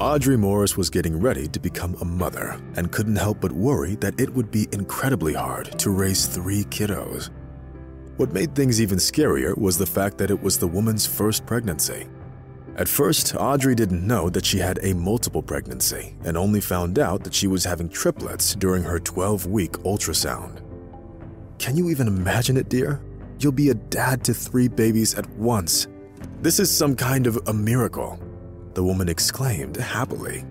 Audrey Morris was getting ready to become a mother and couldn't help but worry that it would be incredibly hard to raise 3 kiddos. What made things even scarier was the fact that it was the woman's first pregnancy. At first, Audrey didn't know that she had a multiple pregnancy and only found out that she was having triplets during her 12-week ultrasound. Can you even imagine it, dear? You'll be a dad to 3 babies at once. This is some kind of a miracle, the woman exclaimed happily.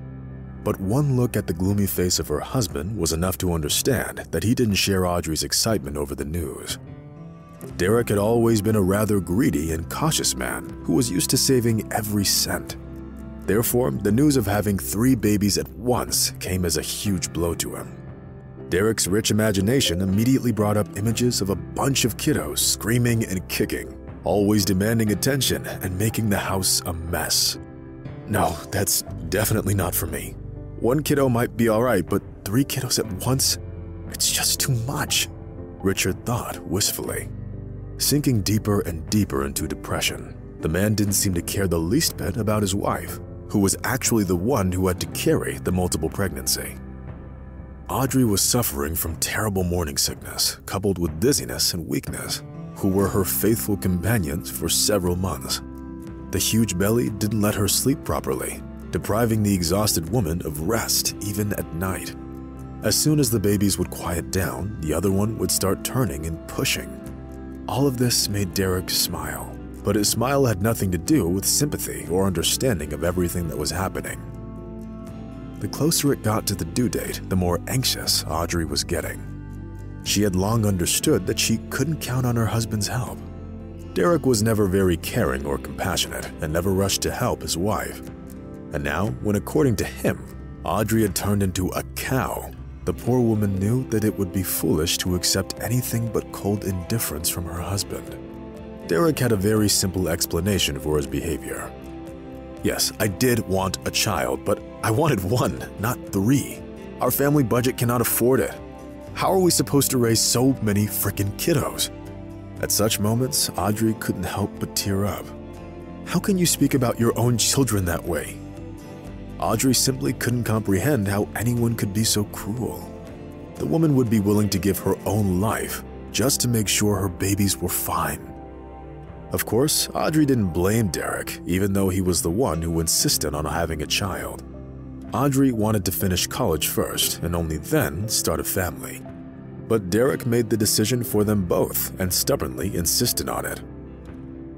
But one look at the gloomy face of her husband was enough to understand that he didn't share Audrey's excitement over the news. Derek had always been a rather greedy and cautious man who was used to saving every cent. Therefore, the news of having 3 babies at once came as a huge blow to him. Derek's rich imagination immediately brought up images of a bunch of kiddos screaming and kicking, always demanding attention and making the house a mess. No, that's definitely not for me. 1 kiddo might be alright, but 3 kiddos at once? It's just too much, Richard thought wistfully. Sinking deeper and deeper into depression, the man didn't seem to care the least bit about his wife, who was actually the one who had to carry the multiple pregnancy. Audrey was suffering from terrible morning sickness, coupled with dizziness and weakness, who were her faithful companions for several months. The huge belly didn't let her sleep properly, depriving the exhausted woman of rest even at night. As soon as the babies would quiet down, the other one would start turning and pushing. All of this made Derek smile, but his smile had nothing to do with sympathy or understanding of everything that was happening. The closer it got to the due date, the more anxious Audrey was getting. She had long understood that she couldn't count on her husband's help. Derek was never very caring or compassionate and never rushed to help his wife. And now, when according to him, Audrey had turned into a cow, the poor woman knew that it would be foolish to accept anything but cold indifference from her husband. Derek had a very simple explanation for his behavior. Yes, I did want a child, but I wanted 1, not 3. Our family budget cannot afford it. How are we supposed to raise so many freaking kiddos? At such moments, Audrey couldn't help but tear up. How can you speak about your own children that way? Audrey simply couldn't comprehend how anyone could be so cruel. The woman would be willing to give her own life just to make sure her babies were fine. Of course, Audrey didn't blame Derek, even though he was the one who insisted on having a child. Audrey wanted to finish college first and only then start a family. But Derek made the decision for them both and stubbornly insisted on it.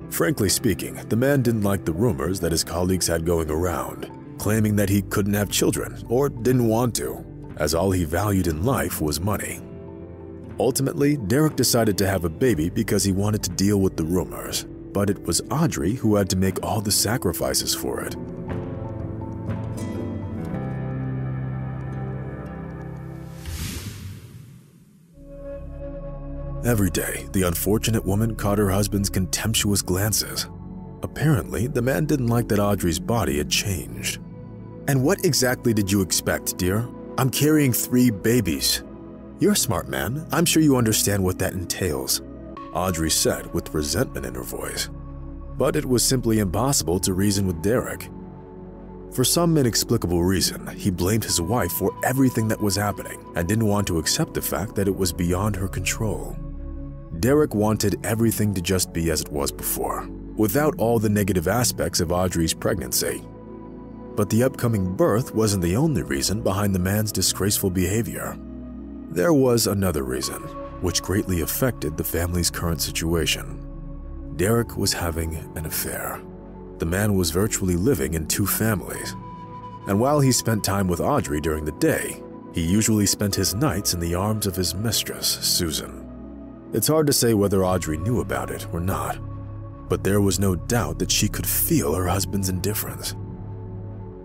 Frankly speaking, the man didn't like the rumors that his colleagues had going around, claiming that he couldn't have children or didn't want to, as all he valued in life was money. Ultimately, Derek decided to have a baby because he wanted to deal with the rumors, but it was Audrey who had to make all the sacrifices for it. Every day, the unfortunate woman caught her husband's contemptuous glances. Apparently, the man didn't like that Audrey's body had changed. And what exactly did you expect, dear? I'm carrying 3 babies. You're a smart man. I'm sure you understand what that entails, Audrey said with resentment in her voice. But it was simply impossible to reason with Derek. For some inexplicable reason, he blamed his wife for everything that was happening and didn't want to accept the fact that it was beyond her control. Derek wanted everything to just be as it was before, without all the negative aspects of Audrey's pregnancy. But the upcoming birth wasn't the only reason behind the man's disgraceful behavior. There was another reason, which greatly affected the family's current situation. Derek was having an affair. The man was virtually living in 2 families. And while he spent time with Audrey during the day, he usually spent his nights in the arms of his mistress, Susan. It's hard to say whether Audrey knew about it or not, but there was no doubt that she could feel her husband's indifference.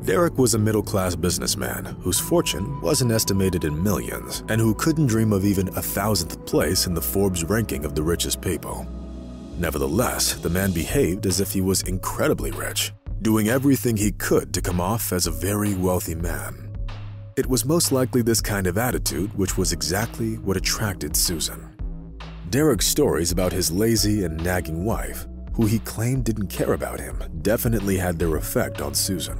Derek was a middle-class businessman whose fortune wasn't estimated in millions and who couldn't dream of even a 1,000th place in the Forbes ranking of the richest people. Nevertheless, the man behaved as if he was incredibly rich, doing everything he could to come off as a very wealthy man. It was most likely this kind of attitude which was exactly what attracted Susan. Derek's stories about his lazy and nagging wife, who he claimed didn't care about him, definitely had their effect on Susan.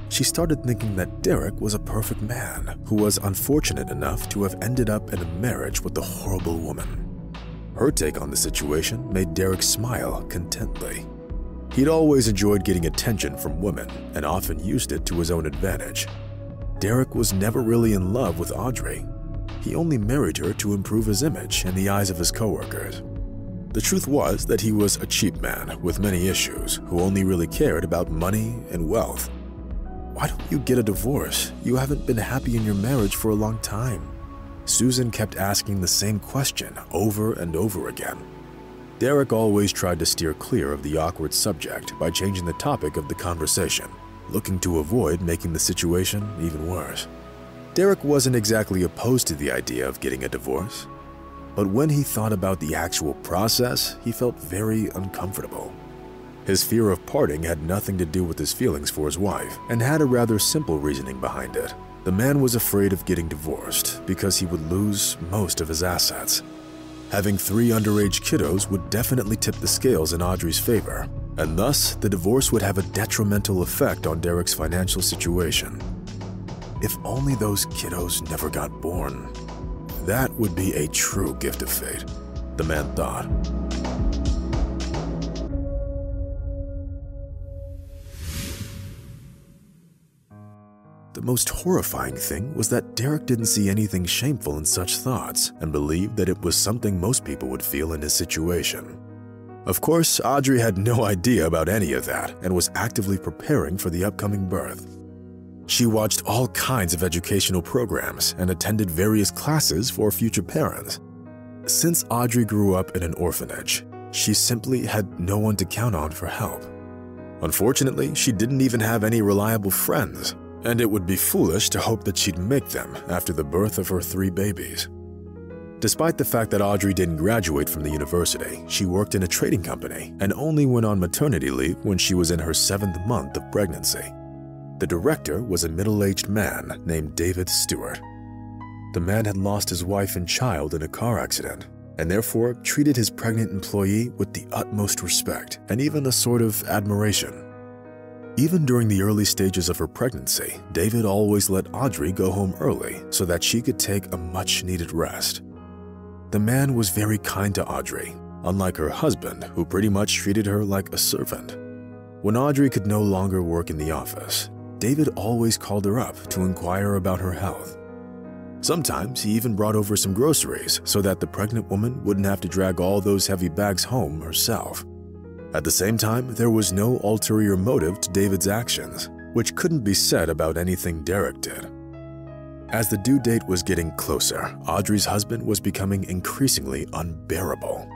she started thinking that Derek was a perfect man who was unfortunate enough to have ended up in a marriage with a horrible woman. Her take on the situation made Derek smile contentedly. He'd always enjoyed getting attention from women and often used it to his own advantage. Derek was never really in love with Audrey. He only married her to improve his image in the eyes of his coworkers. The truth was that he was a cheap man with many issues who only really cared about money and wealth. "Why don't you get a divorce? You haven't been happy in your marriage for a long time." Susan kept asking the same question over and over again. Derek always tried to steer clear of the awkward subject by changing the topic of the conversation, looking to avoid making the situation even worse. Derek wasn't exactly opposed to the idea of getting a divorce, but when he thought about the actual process, he felt very uncomfortable. His fear of parting had nothing to do with his feelings for his wife and had a rather simple reasoning behind it. The man was afraid of getting divorced because he would lose most of his assets. Having 3 underage kiddos would definitely tip the scales in Audrey's favor, and thus the divorce would have a detrimental effect on Derek's financial situation. If only those kiddos never got born. That would be a true gift of fate, the man thought. The most horrifying thing was that Derek didn't see anything shameful in such thoughts and believed that it was something most people would feel in his situation. Of course, Audrey had no idea about any of that and was actively preparing for the upcoming birth. She watched all kinds of educational programs and attended various classes for future parents. Since Audrey grew up in an orphanage, she simply had no one to count on for help. Unfortunately, she didn't even have any reliable friends, and it would be foolish to hope that she'd make them after the birth of her 3 babies. Despite the fact that Audrey didn't graduate from the university, she worked in a trading company and only went on maternity leave when she was in her 7th month of pregnancy. The director was a middle-aged man named David Stewart. The man had lost his wife and child in a car accident and therefore treated his pregnant employee with the utmost respect and even a sort of admiration. Even during the early stages of her pregnancy, David always let Audrey go home early so that she could take a much-needed rest. The man was very kind to Audrey, unlike her husband, who pretty much treated her like a servant. When Audrey could no longer work in the office, David always called her up to inquire about her health. Sometimes he even brought over some groceries so that the pregnant woman wouldn't have to drag all those heavy bags home herself. At the same time, there was no ulterior motive to David's actions, which couldn't be said about anything Derek did. As the due date was getting closer, Audrey's husband was becoming increasingly unbearable.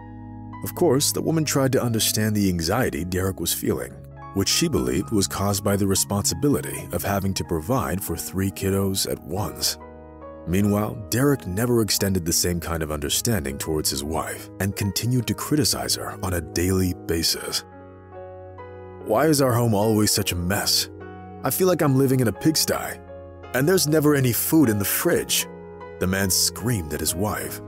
Of course, the woman tried to understand the anxiety Derek was feeling, which she believed was caused by the responsibility of having to provide for 3 kiddos at once. Meanwhile, Derek never extended the same kind of understanding towards his wife and continued to criticize her on a daily basis. "Why is our home always such a mess? I feel like I'm living in a pigsty, and there's never any food in the fridge," the man screamed at his wife.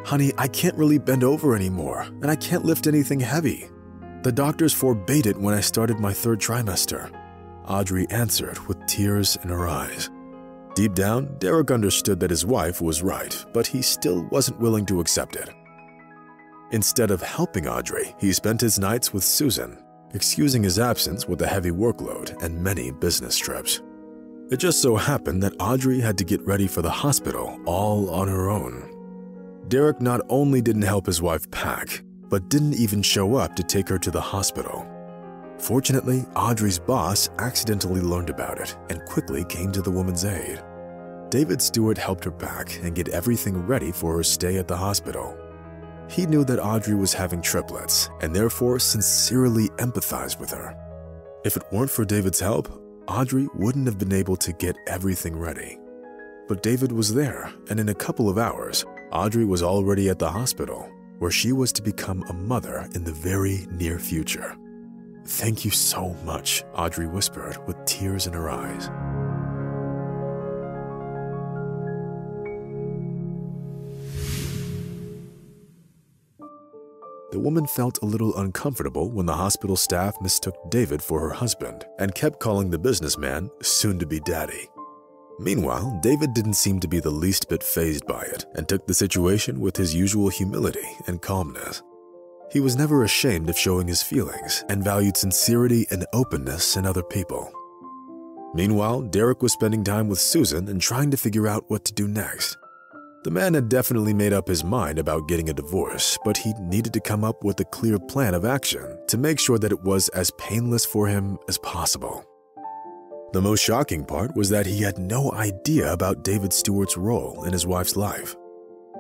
"Honey, I can't really bend over anymore, and I can't lift anything heavy. The doctors forbade it when I started my 3rd trimester," Audrey answered with tears in her eyes. Deep down, Derek understood that his wife was right, but he still wasn't willing to accept it. Instead of helping Audrey, he spent his nights with Susan, excusing his absence with a heavy workload and many business trips. It just so happened that Audrey had to get ready for the hospital all on her own. Derek not only didn't help his wife pack, but didn't even show up to take her to the hospital. Fortunately, Audrey's boss accidentally learned about it and quickly came to the woman's aid. David Stewart helped her pack and get everything ready for her stay at the hospital. He knew that Audrey was having triplets and therefore sincerely empathized with her. If it weren't for David's help, Audrey wouldn't have been able to get everything ready. But David was there, and in a couple of hours, Audrey was already at the hospital, where she was to become a mother in the very near future. "Thank you so much," Audrey whispered with tears in her eyes. the woman felt a little uncomfortable when the hospital staff mistook David for her husband and kept calling the businessman soon-to-be daddy. Meanwhile, David didn't seem to be the least bit fazed by it and took the situation with his usual humility and calmness. He was never ashamed of showing his feelings and valued sincerity and openness in other people. Meanwhile, Derek was spending time with Susan and trying to figure out what to do next. The man had definitely made up his mind about getting a divorce, but he needed to come up with a clear plan of action to make sure that it was as painless for him as possible. The most shocking part was that he had no idea about David Stewart's role in his wife's life.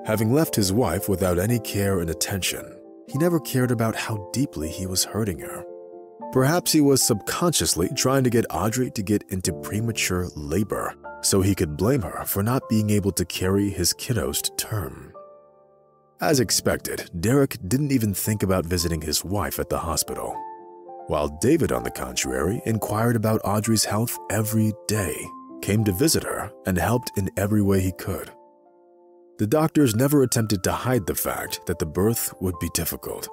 Having left his wife without any care and attention, he never cared about how deeply he was hurting her. Perhaps he was subconsciously trying to get Audrey to get into premature labor so he could blame her for not being able to carry his kiddos to term. As expected, Derek didn't even think about visiting his wife at the hospital, while David, on the contrary, inquired about Audrey's health every day, came to visit her, and helped in every way he could. The doctors never attempted to hide the fact that the birth would be difficult.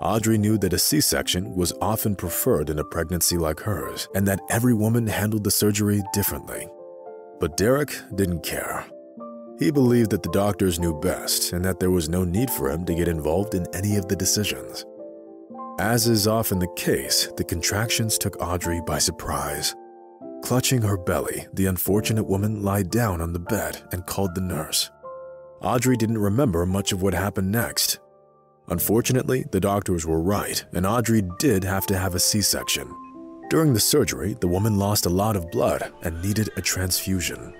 Audrey knew that a C-section was often preferred in a pregnancy like hers, and that every woman handled the surgery differently. But Derek didn't care. He believed that the doctors knew best and that there was no need for him to get involved in any of the decisions. As is often the case, the contractions took Audrey by surprise. Clutching her belly, the unfortunate woman lied down on the bed and called the nurse. Audrey didn't remember much of what happened next. Unfortunately, the doctors were right, and Audrey did have to have a C-section. During the surgery, the woman lost a lot of blood and needed a transfusion.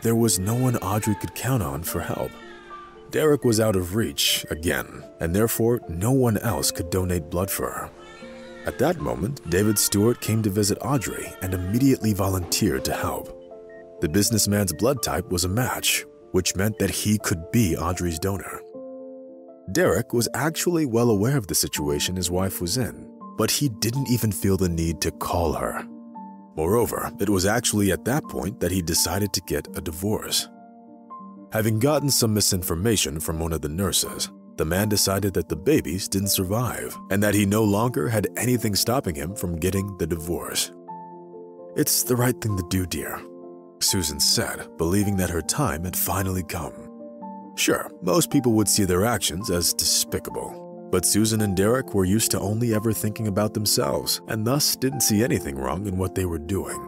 There was no one Audrey could count on for help. Derek was out of reach again, and therefore no one else could donate blood for her. At that moment, David Stewart came to visit Audrey and immediately volunteered to help. The businessman's blood type was a match, which meant that he could be Audrey's donor. Derek was actually well aware of the situation his wife was in, but he didn't even feel the need to call her. Moreover, it was actually at that point that he decided to get a divorce. Having gotten some misinformation from one of the nurses, the man decided that the babies didn't survive and that he no longer had anything stopping him from getting the divorce. "It's the right thing to do, dear," Susan said, believing that her time had finally come. Sure, most people would see their actions as despicable, but Susan and Derek were used to only ever thinking about themselves and thus didn't see anything wrong in what they were doing.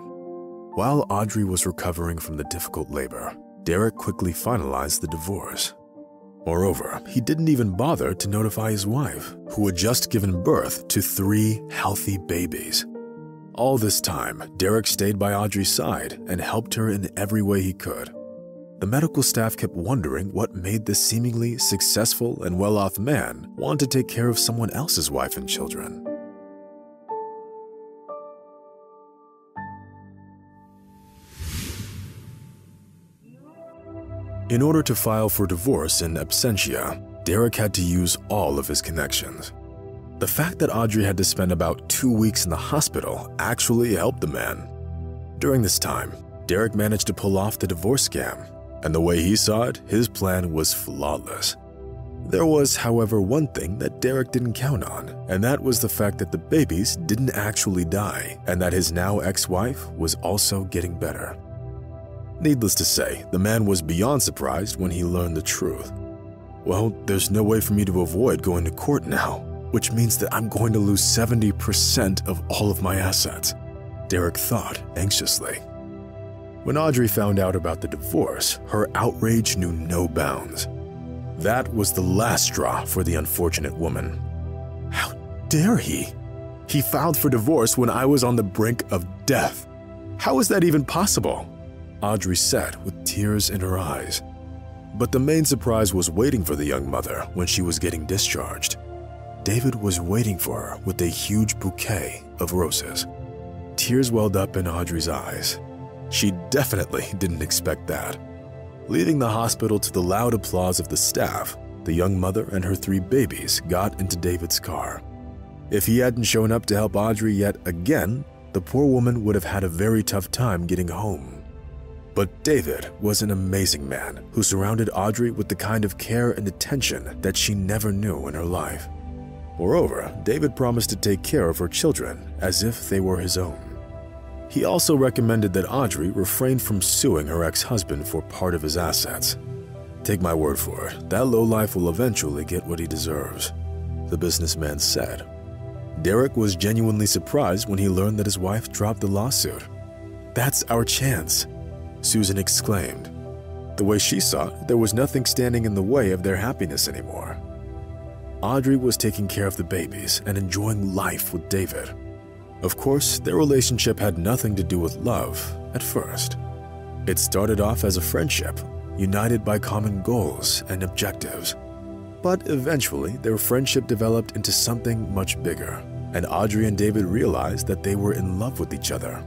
While Audrey was recovering from the difficult labor, Derek quickly finalized the divorce. Moreover, he didn't even bother to notify his wife, who had just given birth to 3 healthy babies. All this time, Derek stayed by Audrey's side and helped her in every way he could. The medical staff kept wondering what made this seemingly successful and well-off man want to take care of someone else's wife and children. In order to file for divorce in absentia, Derek had to use all of his connections. The fact that Audrey had to spend about 2 weeks in the hospital actually helped the man. During this time, Derek managed to pull off the divorce scam, and the way he saw it, his plan was flawless. There was, however, one thing that Derek didn't count on, and that was the fact that the babies didn't actually die, and that his now ex-wife was also getting better. Needless to say, the man was beyond surprised when he learned the truth. "Well, there's no way for me to avoid going to court now, which means that I'm going to lose 70% of all of my assets," Derek thought anxiously. When Audrey found out about the divorce, her outrage knew no bounds. That was the last straw for the unfortunate woman. "How dare he? He filed for divorce when I was on the brink of death. How is that even possible?" Audrey said with tears in her eyes. But the main surprise was waiting for the young mother when she was getting discharged. David was waiting for her with a huge bouquet of roses. Tears welled up in Audrey's eyes. She definitely didn't expect that. Leaving the hospital to the loud applause of the staff, the young mother and her 3 babies got into David's car. If he hadn't shown up to help Audrey yet again, the poor woman would have had a very tough time getting home. But David was an amazing man who surrounded Audrey with the kind of care and attention that she never knew in her life. Moreover, David promised to take care of her children as if they were his own. He also recommended that Audrey refrain from suing her ex-husband for part of his assets. "Take my word for it, that lowlife will eventually get what he deserves," the businessman said. Derek was genuinely surprised when he learned that his wife dropped the lawsuit. "That's our chance," Susan exclaimed. The way she saw it, there was nothing standing in the way of their happiness anymore. Audrey was taking care of the babies and enjoying life with David. Of course, their relationship had nothing to do with love at first. It started off as a friendship, united by common goals and objectives. But eventually, their friendship developed into something much bigger, and Audrey and David realized that they were in love with each other.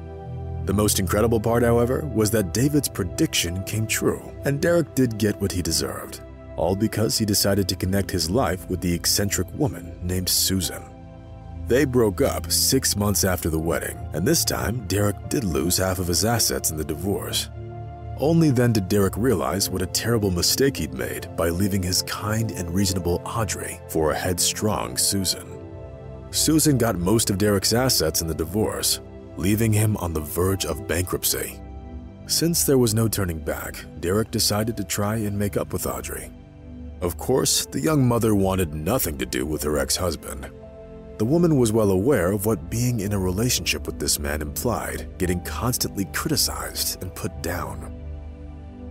The most incredible part, however, was that David's prediction came true, and Derek did get what he deserved, all because he decided to connect his life with the eccentric woman named Susan. They broke up 6 months after the wedding, and this time, Derek did lose half of his assets in the divorce. Only then did Derek realize what a terrible mistake he'd made by leaving his kind and reasonable Audrey for a headstrong Susan. Susan got most of Derek's assets in the divorce, leaving him on the verge of bankruptcy. Since there was no turning back, Derek decided to try and make up with Audrey. Of course, the young mother wanted nothing to do with her ex-husband. The woman was well aware of what being in a relationship with this man implied, getting constantly criticized and put down.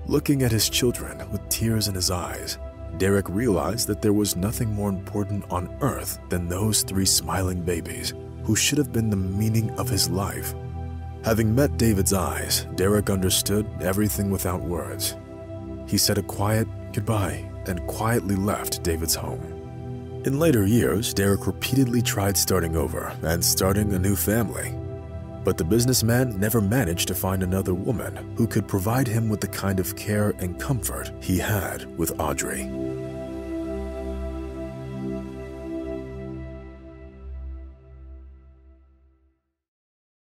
Looking at his children with tears in his eyes, Derek realized that there was nothing more important on earth than those 3 smiling babies, who should have been the meaning of his life. Having met David's eyes, Derek understood everything without words. He said a quiet goodbye and quietly left David's home. In later years, Derek repeatedly tried starting over and starting a new family. But the businessman never managed to find another woman who could provide him with the kind of care and comfort he had with Audrey.